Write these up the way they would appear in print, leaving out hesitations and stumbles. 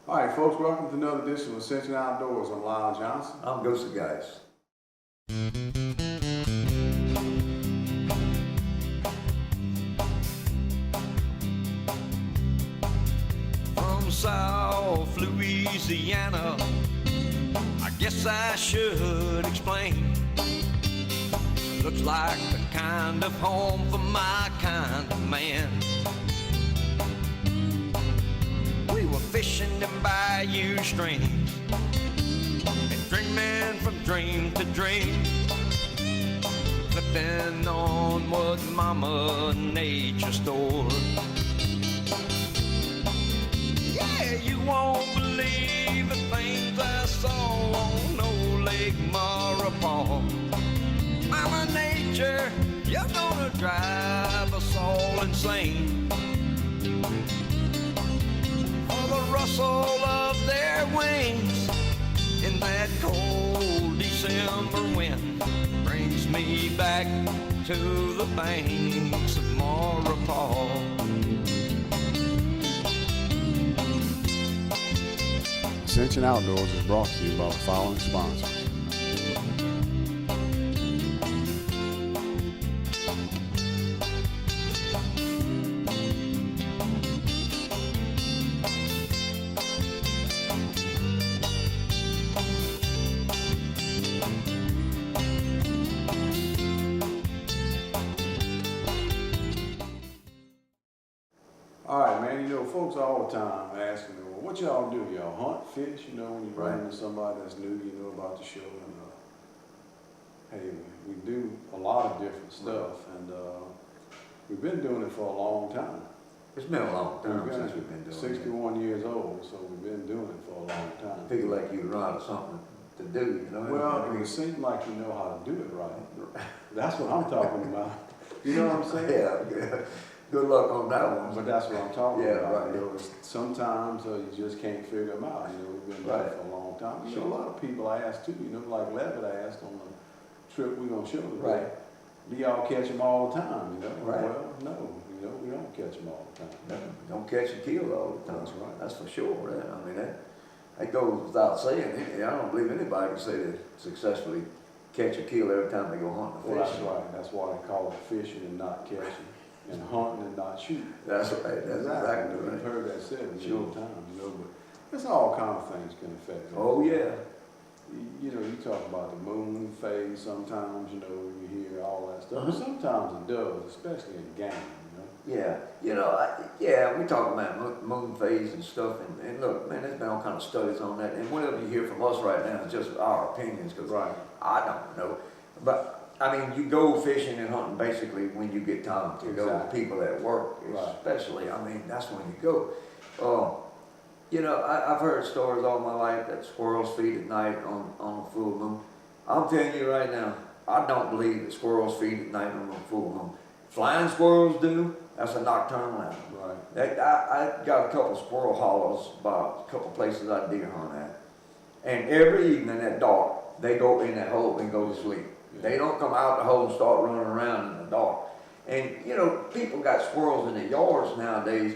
All right, folks, welcome to another edition of Ascension Outdoors. I'm Lyle Johnson. I'm Goosie, guys. From South Louisiana, I guess I should explain. Looks like the kind of home for my kind of man. We were fishing in bayou streams and dreaming from dream to dream, flipping on what Mama Nature stored. Yeah, you won't believe the things I saw on old Lake Marapon. Mama Nature, you're gonna drive us all insane. For the rustle of their wings in that cold December wind brings me back to the banks of Marapon. Ascension Outdoors is brought to you by the following sponsors. All right, man, you know, folks all the time asking me, well, what y'all do? Y'all hunt, fish? You know, when you run into somebody that's new, you know about the show. And hey, we do a lot of different stuff, and we've been doing it for a long time. It's been a long time since we've been doing 61 years old, so we've been doing it for a long time. I feel like you run out of something to do, you know? Well, it seems like you know how to do it right. That's what I'm talking about. You know what I'm saying? Yeah. Good luck on that one. But that's what I'm talking about. Right. You know, sometimes you just can't figure them out. You know, we've been doing it for a long time. You know, a lot of people ask too. You know, like Leavitt asked on the trip we're gonna show today. Right. Do y'all catch them all the time? You know. Right. Well, no. You know, we don't catch them all the time. No, don't catch and kill all the time. That's right. That's for sure. I mean, that goes without saying. I don't believe anybody can say they successfully catch or kill every time they go hunting or Well, fishing. that's right. That's why they call it fishing and not catching, and hunting and not shooting. That's right. That's exactly right. You've heard that said a Sure. million times, you know, but it's all kind of things can affect it. Oh, yeah. You know, you talk about the moon phase sometimes, you know, you hear all that stuff. But sometimes it does, especially in game, you know. Yeah, you know, we talk about moon phase and stuff, and look, man, there's been all kind of studies on that, and whatever you hear from us right now is just our opinions, because I don't know. But, I mean, you go fishing and hunting basically when you get time to go. People at work, especially, I mean, that's when you go. You know, I've heard stories all my life that squirrels feed at night on a full moon. I'm telling you right now, I don't believe that squirrels feed at night on a full moon. Flying squirrels do. That's a nocturnal animal. Right. I got a couple of squirrel hollows by a couple of places I deer hunt at. And every evening at dark, they go in that hole and go to sleep. Yeah. They don't come out the hole and start running around in the dark. And, you know, people got squirrels in their yards nowadays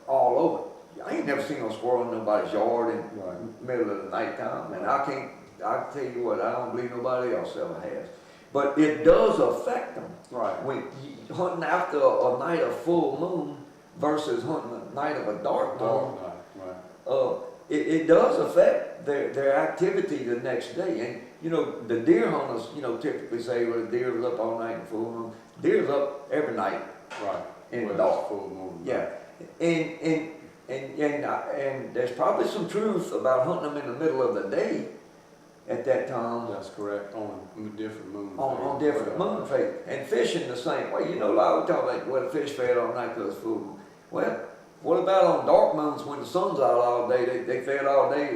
all over. I ain't never seen no squirrel in nobody's yard in the middle of the nighttime. And I tell you what, I don't believe nobody else ever has. But it does affect them. Right. When you hunting after a night of full moon versus hunting a night of a dark moon, it does affect their activity the next day. And you know, the deer hunters, you know, typically say, well, the deer is up all night in full moon. Deer's up every night. Right. In the dark. Full moon. Yeah. And there's probably some truth about hunting them in the middle of the day. At that time. That's correct, on different moon on different moon phase. And fishing the same way. You know, like we talk about, well, the fish fed all night because it's full moon. Well, what about on dark moons when the sun's out all day? They fed all day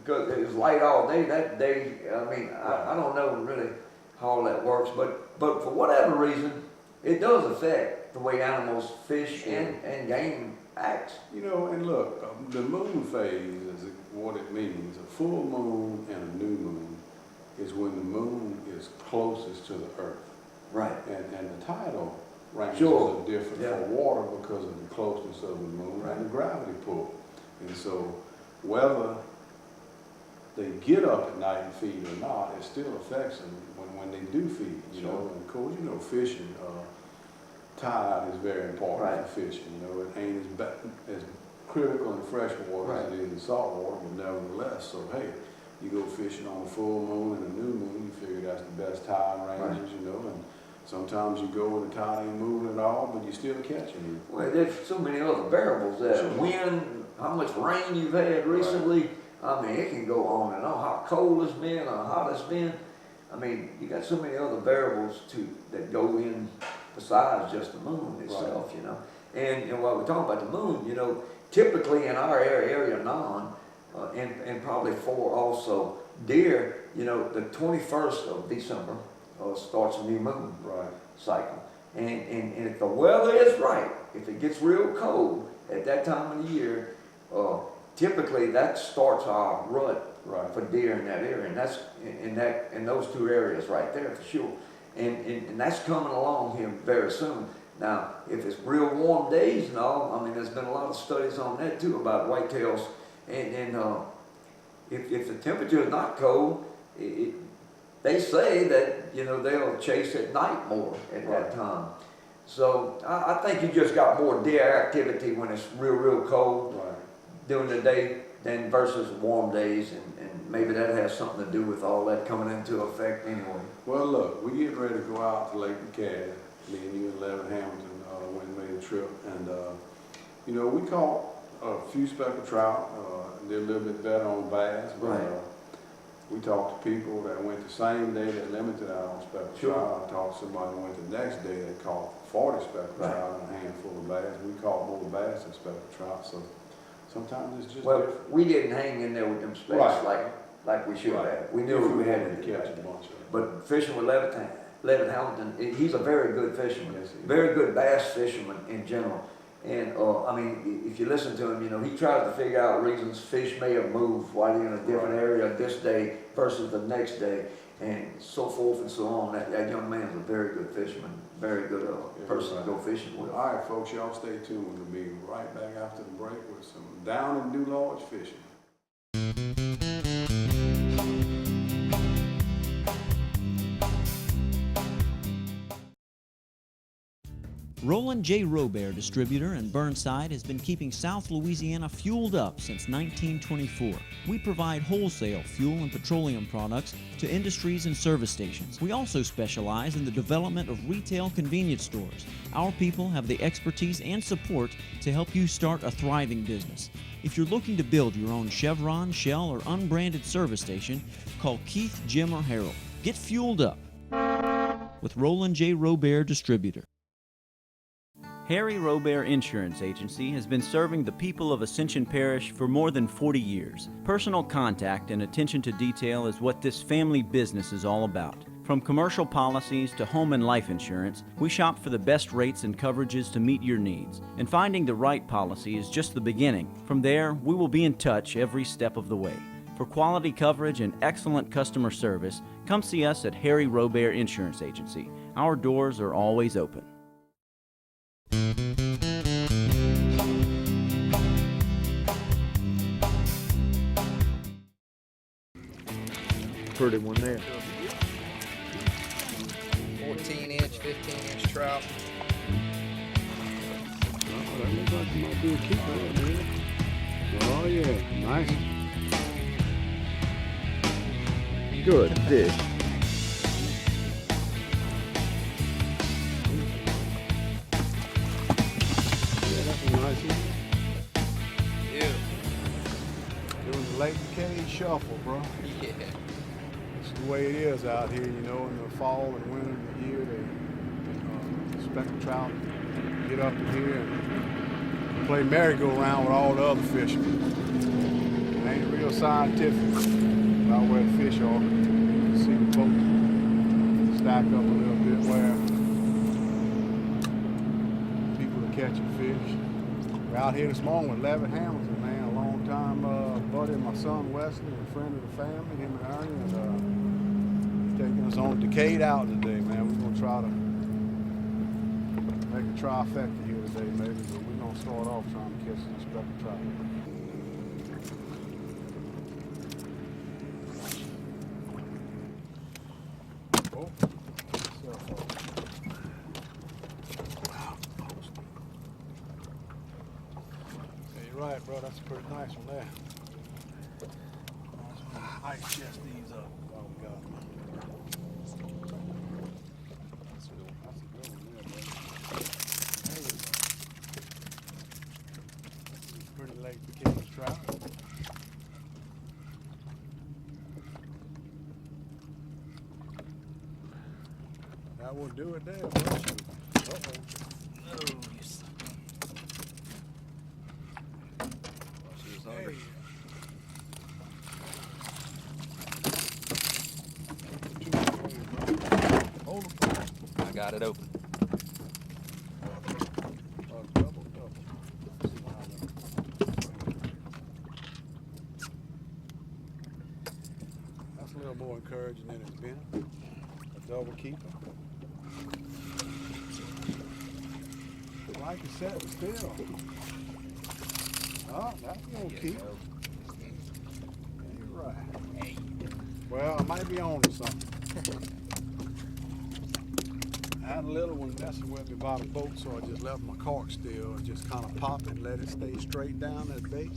because it was light all day that day. I mean, I don't know really how all that works, but for whatever reason, it does affect the way animals fish and game acts. You know, and look, the moon phase is what it means. A full moon and a new moon is when the moon is closest to the earth. Right. And the tidal ranges are different for water because of the closeness of the moon and the gravity pull. And so whether they get up at night and feed or not, it still affects them when they do feed, you know. And of course, you know, fishing, tide is very important for fishing. You know, it ain't as critical in freshwater as it is in saltwater, but nevertheless, so hey, you go fishing on a full moon and a new moon, you figure that's the best tide ranges, you know, and sometimes you go where the tide ain't moving at all, but you still catching it. Well, there's so many other variables there. Wind, how much rain you've had recently. I mean, it can go on and on. How cold it's been, or how hot it's been. I mean, you got so many other variables that go in besides just the moon itself, you know. And while we're talking about the moon, you know, typically in our area and probably for also deer, you know, the 21st of December starts a new moon cycle. And if the weather is right, if it gets real cold at that time of the year, typically that starts our rut for deer in that area, and that's in those two areas right there for sure. And that's coming along here very soon. Now, if it's real warm days and all, I mean, there's been a lot of studies on that too about whitetails, and if the temperature is not cold, they say that, you know, they'll chase at night more at that time. So I think you just got more deer activity when it's real cold during the day than versus warm days, and maybe that has something to do with all that coming into effect anyway. Well, look, we getting ready to go out to Lake DeCade. Me and you and Leavitt Hamilton went and made a trip, and you know, we caught a few speckled trout. Did a little bit better on bass, but we talked to people that went the same day that limited out on speckled trout. I talked to somebody that went the next day that caught 40 speckled trout and a handful of bass. We caught more bass than speckled trout, so sometimes it's just different. We didn't hang in there with them specks like we should have. We knew we had to catch a bunch of them. But fishing with Leavitt Hamilton, he's a very good fisherman, very good bass fisherman in general. And I mean, if you listen to him, you know, he tries to figure out reasons fish may have moved while they're in a different area this day versus the next day, and so forth and so on. That young man's a very good fisherman, very good person to go fishing with. All right, folks, y'all stay tuned. We'll be right back after the break with some down in Dularge fishing. Roland J. Robert Distributor in Burnside has been keeping South Louisiana fueled up since 1924. We provide wholesale fuel and petroleum products to industries and service stations. We also specialize in the development of retail convenience stores. Our people have the expertise and support to help you start a thriving business. If you're looking to build your own Chevron, Shell, or unbranded service station, call Keith, Jim, or Harold. Get fueled up with Roland J. Robert Distributor. Harry Robert Insurance Agency has been serving the people of Ascension Parish for more than 40 years. Personal contact and attention to detail is what this family business is all about. From commercial policies to home and life insurance, we shop for the best rates and coverages to meet your needs. And finding the right policy is just the beginning. From there, we will be in touch every step of the way. For quality coverage and excellent customer service, come see us at Harry Robert Insurance Agency. Our doors are always open. Pretty one there. 14-inch, 15-inch trout. Oh, that looks like you might be a keeper, man. Oh yeah, nice. Good fish. Yeah, that's a nice one. Yeah. Doing the Lake DeCade shuffle, bro. Yeah. It's the way it is out here, you know, in the fall and winter of the year. They speckled trout get up in here and play merry-go-round with all the other fishermen. It ain't real scientific about where the fish are. You can see the boat stack up a little bit where people are catching fish. We're out here this morning with Leavitt Hamilton, man, a long-time buddy of my son Wesley, and a friend of the family, him and Ernie, and taking us on DeCade out today, man. We're gonna try to make a trifecta here today, maybe, but we're gonna start off trying to catch some speckled trout. bro, that's a pretty nice one there. Ice chest these up. Oh God. That's a good one there, bro. There you go. Pretty late DeCade trout. That will do it there, bro. Uh-oh. Oh, you son. She was hungry. Hold him. I got it open. Double. That's a little more encouraging than it's been. A double keeper. Like you said, still. Oh, that's gonna keep. You're right. Hey. Well, I might be on to something. I had a little one messing with me by the boat, so I just left my cork still and just kind of pop it, let it stay straight down that bait.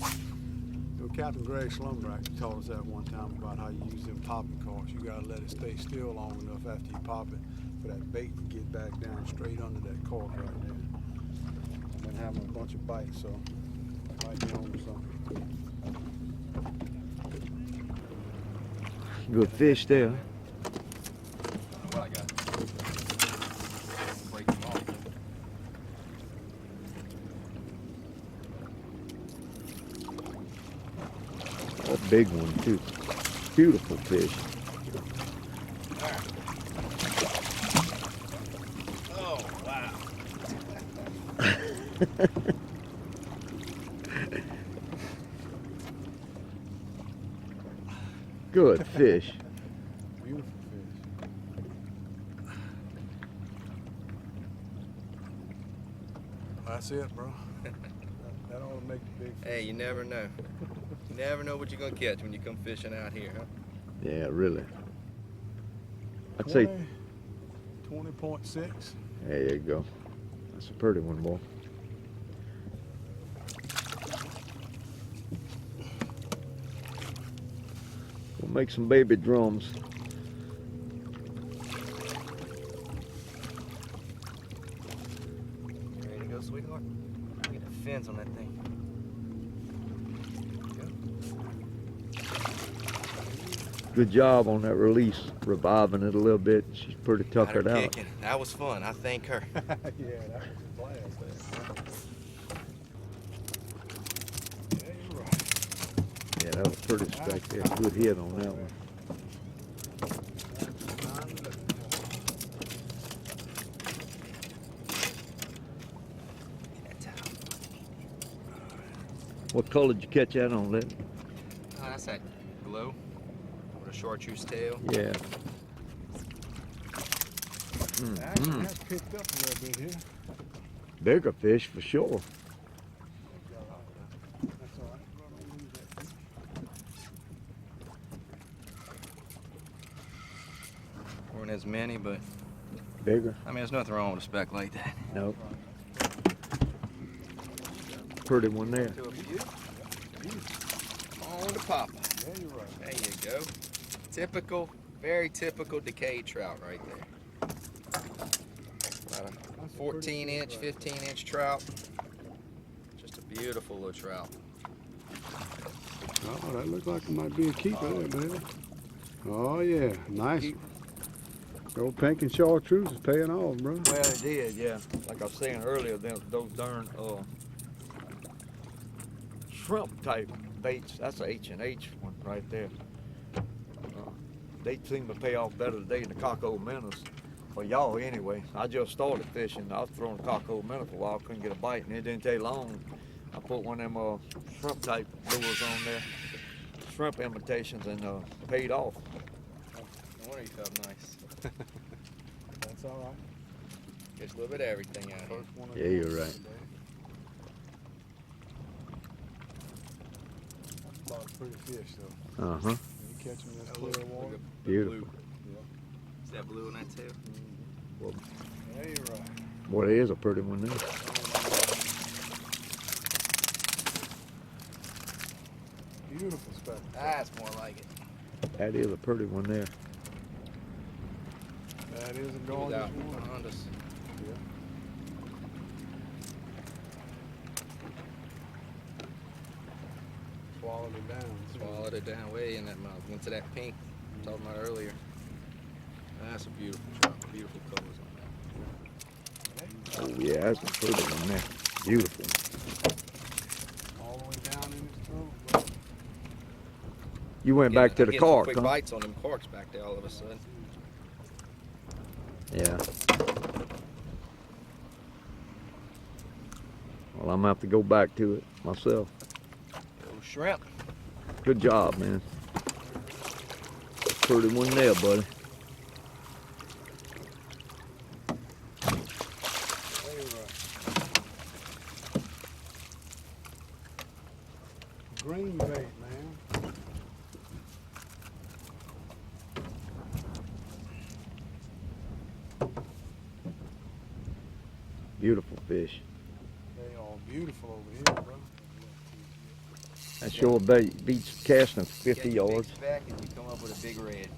Captain Greg Slumbrack taught us that one time about how you use them popping corks. You gotta let it stay still long enough after you pop it for that bait to get back down straight under that cork right there. I've been having a bunch of bites, so I might be on to something. Good fish there. What I got? Break them off. A big one too. Beautiful fish. Oh, wow. Good fish. Beautiful fish. That's it, bro. That ought to make the big fish. Hey, you never know. You never know what you're gonna catch when you come fishing out here, huh? Yeah, really. I'd say 20.6. there you go. That's a pretty one, boy. We'll make some baby drums. Ready to go, sweetheart? Get the fins on that thing. Good job on that release, reviving it a little bit. She's pretty Got her tuckered out. kicking. That was fun. I thank her. Yeah, that was a blast there. Yeah, you're right. Yeah, that was pretty spectacular. Good hit on that one. What color did you catch that on, Lit? Oh, that's that glow with a chartreuse tail. Yeah. Action has picked up a little bit here. Bigger fish for sure. That's all right. Bro, don't lose that fish. Weren't as many, but Bigger? I mean, there's nothing wrong with a speck like that. Nope. Pretty one there. To a few. On the papa. Yeah, you're right. There you go. Typical, very typical DeCade trout right there. About a 14-inch, 15-inch trout. Just a beautiful little trout. Oh, that looks like it might be a keeper there, baby. Oh, yeah. Nice. Keep- Old pink and chartreuse is paying off, bro. Well, it did, yeah. Like I was saying earlier, those darn shrimp type baits, that's an H&H one right there. They seem to pay off better today than the cock-old minnows. For y'all anyway. I just started fishing. I was throwing cock-old minnow for a while, couldn't get a bite, and it didn't take long. I put one of them shrimp type lures on there, shrimp imitations, and paid off. No wonder you felt nice. That's all right. Gets a little bit of everything out here. First one of Yeah, those you're right. today. That's about a pretty fish, though. Uh-huh. You catch them in this clear water. Beautiful. Is that blue on that tail? Yeah, you're right. Boy, it is a pretty one there. Beautiful spectacle. That's more like it. That is a pretty one there. That is a He was gorgeous out one. behind us. Yeah. Swallowed it down. Swallowed it down way in that mouth. Went to that pink I was talking about earlier. That's a beautiful trout. Beautiful colors on that. Oh yeah, that's a pretty one there. Beautiful. All the way down in his throat, bro. You went back to the Getting some car, quick huh? bites on them corks back there all of a sudden. Yeah. Well, I'm gonna have to go back to it myself. Little shrimp. Good job, man. Pretty one there, buddy. Hey, right. Green bait, man. Beautiful fish. They are beautiful over here, bro. That sure beats casting 50 Catch a big yards. speck and you come up with a big red.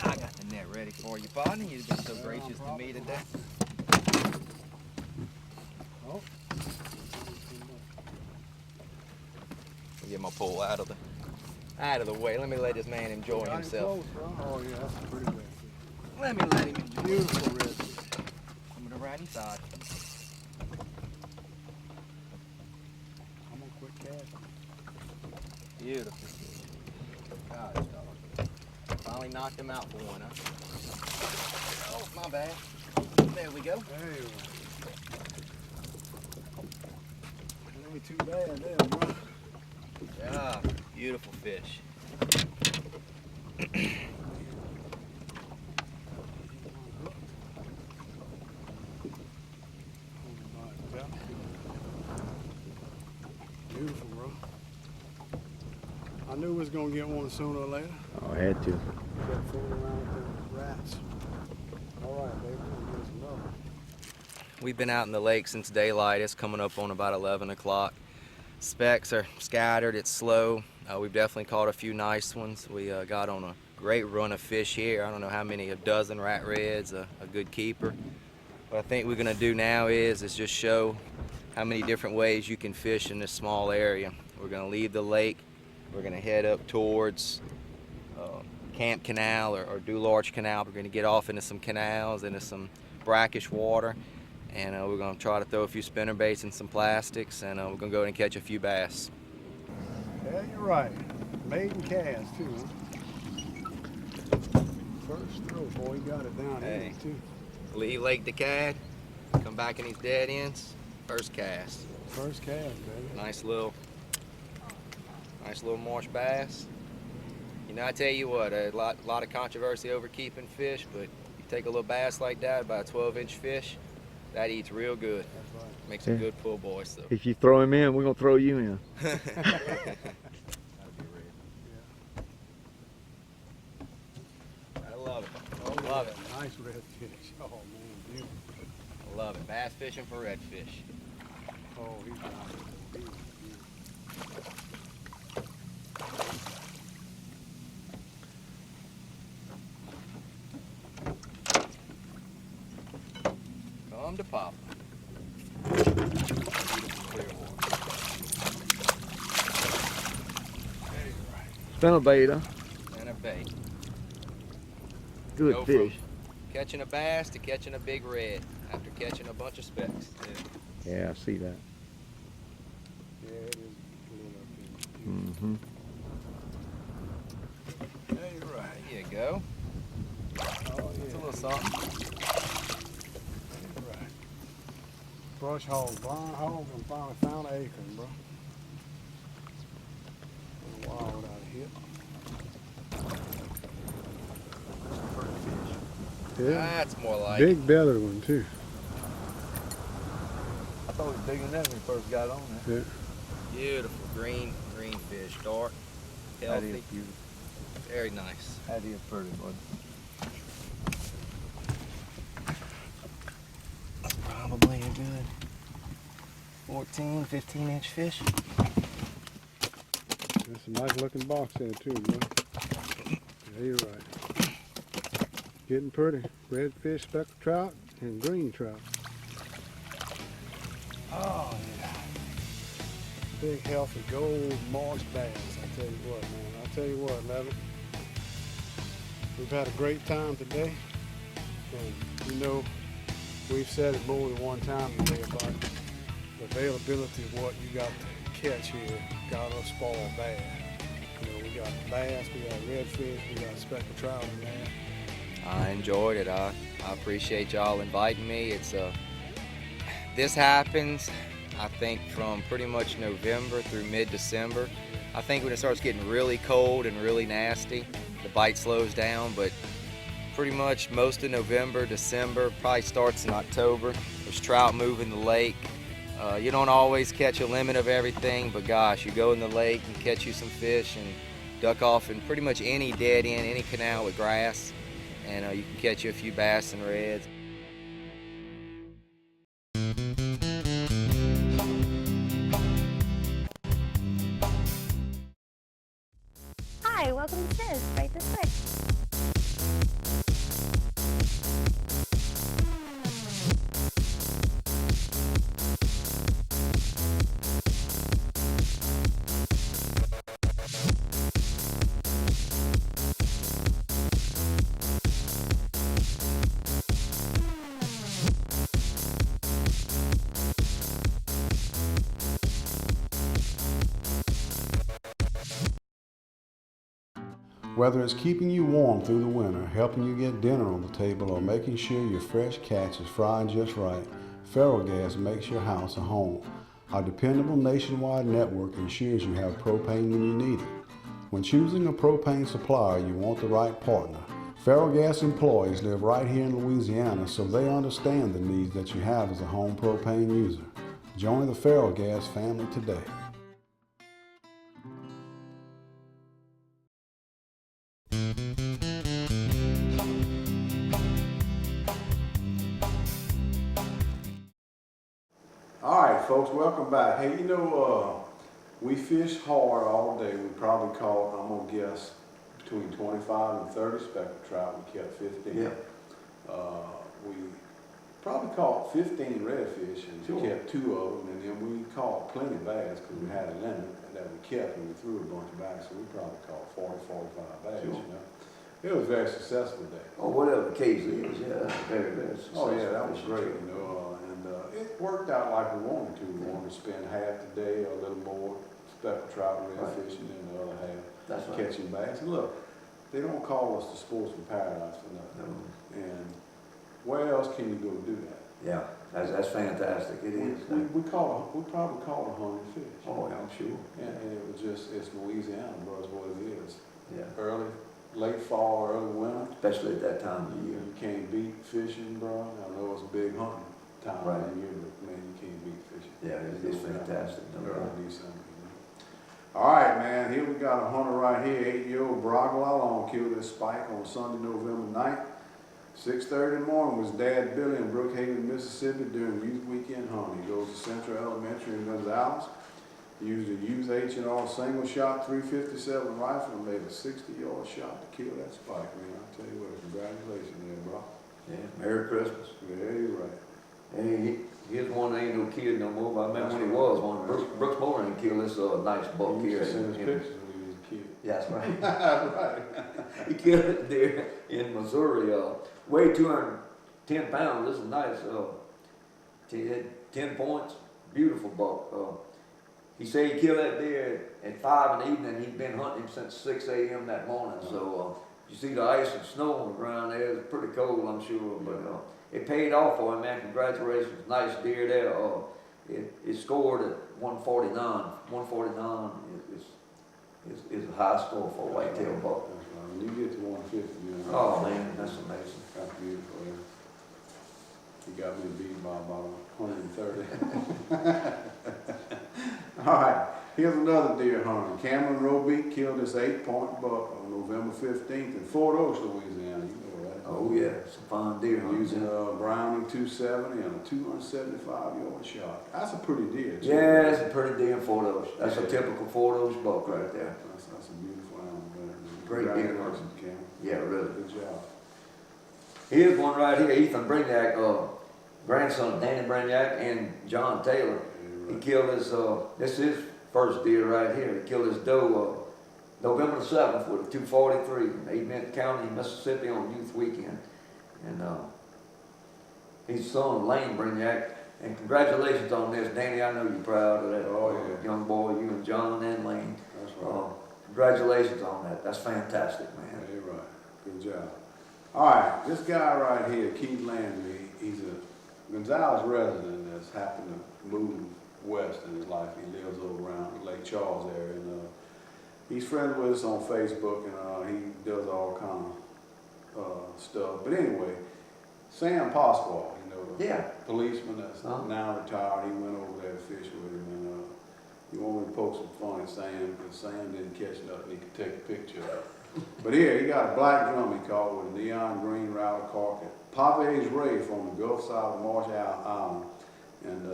I got the net ready for you, partner. You've been so gracious to me today. Oh. Get my pole out of the way. Let me let this man enjoy Got him himself. close, bro. Oh, yeah, that's a pretty red fish. Let me let him enjoy. Beautiful red fish. Coming around inside. I'm gonna quit casting. Beautiful. God, dog. Finally knocked him out for one, huh? Oh, my bad. There we go. Hey, it ain't too bad there, bro. Yeah, beautiful fish. Beautiful, bro. I knew we was gonna get one sooner or later. Oh, I had to. Kept fooling around with the rats. All right, baby, we'll get us another. We've been out in the lake since daylight. It's coming up on about 11 o'clock. Specks are scattered. It's slow. We've definitely caught a few nice ones. We got on a great run of fish here. I don't know how many, a dozen rat reds, a good keeper. What I think we're gonna do now is just show how many different ways you can fish in this small area. We're gonna leave the lake. We're gonna head up towards Camp Canal or Dularge Canal. We're gonna get off into some canals, into some brackish water. And we're going to try to throw a few spinner baits and some plastics, and we're going to go and catch a few bass. Yeah, you're right. Maiden cast, too, huh? First throw, boy, he got it down Hey. here, too. Leave Lake DeCade, come back in these dead ends, first cast. First cast, baby. Nice little marsh bass. You know, I tell you what, a lot of controversy over keeping fish, but you take a little bass like that, about a 12-inch fish, that eats real good. That's right. Makes a good pull, boy. So. If you throw him in, we're gonna throw you in. That'd be red. I love it. Oh, Love it. Nice red fish. Oh, man, beautiful. I love it. Bass fishing for redfish. Oh, he's got it. Beautiful, Come to pop. Spinnerbait, And a bait. good Go fish. From catching a bass to catching a big red after catching a bunch of specks. Yeah, I see that. Yeah, it is a little up here. Mm-hmm. Yeah, you're right. There you go. Oh, It's a yeah. little something. You're right. Brush hog, blind hog, and finally found an acorn, bro. A while without a hit. Yeah, That's more like big belly one too. I thought it was bigger than that when we first got on there. Yeah. beautiful green fish. Dark, That healthy, is beautiful. very nice. That is pretty, bud. Probably a good 14, 15-inch fish. That's a nice looking box there too, bro. Yeah, you're right. Getting pretty. Redfish, speckled trout, and green trout. Oh yeah. Big healthy gold marsh bass. I tell you what, man. I tell you what, Leavitt. We've had a great time today. And you know, we've said it more than one time today about the availability of what you got to catch here. Got us spoiled bad. You know, we got bass, we got redfish, we got speckled trout in there. I enjoyed it. I appreciate y'all inviting me. It's this happens, I think, from pretty much November through mid-December. I think when it starts getting really cold and really nasty, the bite slows down, but pretty much most of November, December, probably starts in October. There's trout moving the lake. You don't always catch a limit of everything, but gosh, you go in the lake and catch you some fish and duck off in pretty much any dead end, any canal with grass, and you can catch you a few bass and reds. Hi, welcome to Sis, right this way. Whether it's keeping you warm through the winter, helping you get dinner on the table, or making sure your fresh catch is fried just right, Ferrellgas makes your house a home. Our dependable nationwide network ensures you have propane when you need it. When choosing a propane supplier, you want the right partner. Ferrellgas employees live right here in Louisiana, so they understand the needs that you have as a home propane user. Join the Ferrellgas family today. All right, folks, welcome back. Hey, you know, we fished hard all day. We probably caught, I'm gonna guess, between 25 and 30 speckled trout. We kept 15. Yeah. We probably caught 15 redfish and Sure. kept 2 of them, and then we caught plenty of bass because we had a limit that we kept, and we threw a bunch of bass, so we probably caught 40, 45 bass, Sure. you know. It was a very successful day. Or whatever the case is, yeah, that's very, very successful. Oh yeah, that was fishing great, trip. you know, and it worked out like we wanted to. We wanted to spend half the day or a little more speckled trout and red fishing, and the other half That's right. catching bass. And look, they don't call us the sportsman paradise for nothing. No. And where else can you go do that? Yeah, that's fantastic, it is. We probably caught 100 fish. Oh, yeah, I'm sure. And it was just, it's Louisiana, bro, is what it is. Yeah, Late fall, early winter. especially at that time of year. You can't beat fishing, bro. I know it's a big hunting time Right. of the year, but man, you can't beat fishing. Yeah, it's fantastic. No doubt. Early December, you know. All right, man. Here we got a hunter right here, 8-year-old Brock Lalong killed this spike on Sunday, November 9th. 6:30 in the morning was Dad Billy in Brookhaven, Mississippi during youth weekend hunting. He goes to Central Elementary in Gonzales. He used a used H&R single shot 357 rifle and made a 60-yard shot to kill that spike, man. I tell you what, congratulations there, bro. Yeah, Merry Christmas. Yeah, you're right. And he's one that ain't no kid no more, but I remember when he was one. Brooks Moran killed this nice buck He here. used to send us in- pictures when he was a kid. Yeah, that's right. Right. He killed it there in Missouri. Weighed 210 pounds. This is nice. He had 10 points. Beautiful buck. He said he killed that deer at 5 in the evening. He'd been hunting him since 6 a.m. that morning. So you see the ice and snow on the ground there. It's pretty cold, I'm sure. But it paid off for him, man. Congratulations. Nice deer there. It scored at 149. 149 is a high score for a whitetail buck. That's right. When you get to 150, you know. Oh, man, that's amazing. That's beautiful, yeah. He got me beat by about 130. All right, here's another deer hunter. Cameron Robeek killed this 8-point buck on November 15th in Fort Oaks, Louisiana. You know that. Oh yeah, some fine deer hunting. Using a Browning 270 and a 275-yard shot. That's a pretty deer, too. Yeah, that's a pretty deer photos. That's Yeah. a typical photos buck right there. That's a beautiful animal there. Great deer Congratulations, Cam. Yeah, really. Good job. Here's one right here, Ethan Brignac, grandson of Danny Brignac and John Taylor. He killed his, this is his first deer right here. He killed his doe November the 7th with a 243 in Benton County, Mississippi on Youth Weekend. And he's son of Lane Brignac. And congratulations on this, Danny. I know you're proud of that. Oh, yeah. Young boy, you and John and Lane. That's right. Congratulations on that. That's fantastic, man. Yeah, you're right. Good job. All right, this guy right here, Keith Landry, he's a Gonzales resident that's happened to move west in his life. He lives over around Lake Charles area, and he's friends with us on Facebook, and he does all kind of stuff. But anyway, Sam Pasquale, you know, the Yeah. policeman that's now retired, he went over there to fish with him, and he wanted me to poke some fun at Sam, because Sam didn't catch nothing he could take a picture of. But here, he got a black drum he caught with a neon green router carcass. Pave's Rafe on the Gulf side of Marsh Island, and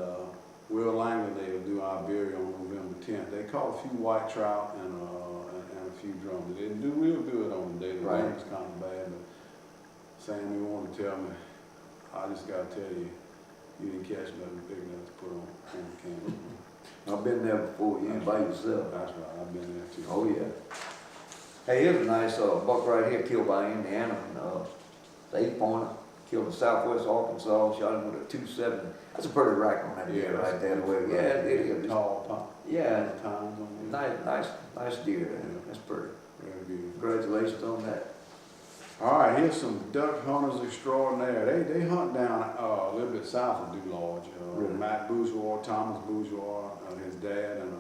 Will Langley, they will do Iberia on November 10th. They caught a few white trout and a few drums. They didn't do real good on the day. The rain was kind of bad, but Sam, you wanted to tell me, I just got to tell you, you didn't catch nothing big enough to put on camera. I've been there before, you by yourself. That's right, I've been there too. Oh yeah. Hey, here's a nice buck right here killed by Indiana. The 8-pointer killed in southwest Arkansas, shot him with a 270. That's a pretty rack on that deer right there. The way, yeah, it is. Tall pump. Yeah, Times on there. nice deer. Yeah. That's pretty. Very beautiful. Congratulations on that. All right, here's some duck hunters extraordinaire. They hunt down a little bit south of Dularge. Really? Matt Bourgeois, Thomas Bourgeois, his dad, and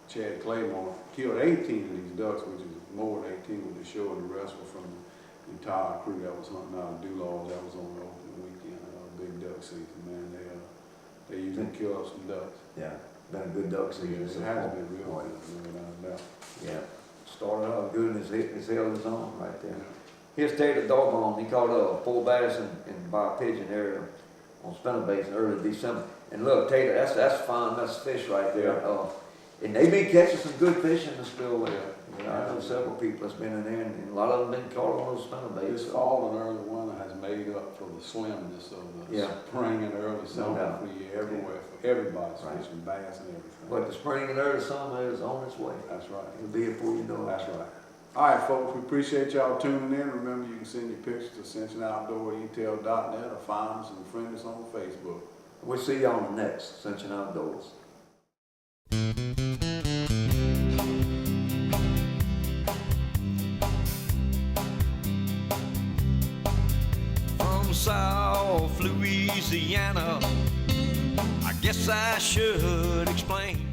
Chad Claymore killed 18 of these ducks, which is more than 18 what they showed. The rest were from the entire crew that was hunting out of Dularge. That was on the open weekend, big duck season, man. They usually kill up some ducks. Yeah, been a good duck season. It has been real good, without a doubt. Yeah, started out good and his held his own right there. Here's Taylor Doggone. He caught 4 bass in by a pigeon area on spinnerbait in early December. And look, Taylor, that's fine. That's fish right there. And they've been catching some good fish in the spillway. You know, I know several people that's been in there, and a lot of them been caught on those spinnerbaits. This fall and early winter has made up for the slimness of the spring and early summer for you everywhere. For everybody's fishing bass and everything. But the spring and early summer is on its way. That's right. It'll be here before you know it. That's right. All right, folks, we appreciate y'all tuning in. Remember, you can send your pictures to Ascension Outdoors, Detail.net, or find us and friend us on Facebook. We'll see you on the next Ascension Outdoors. From South Louisiana, I guess I should explain.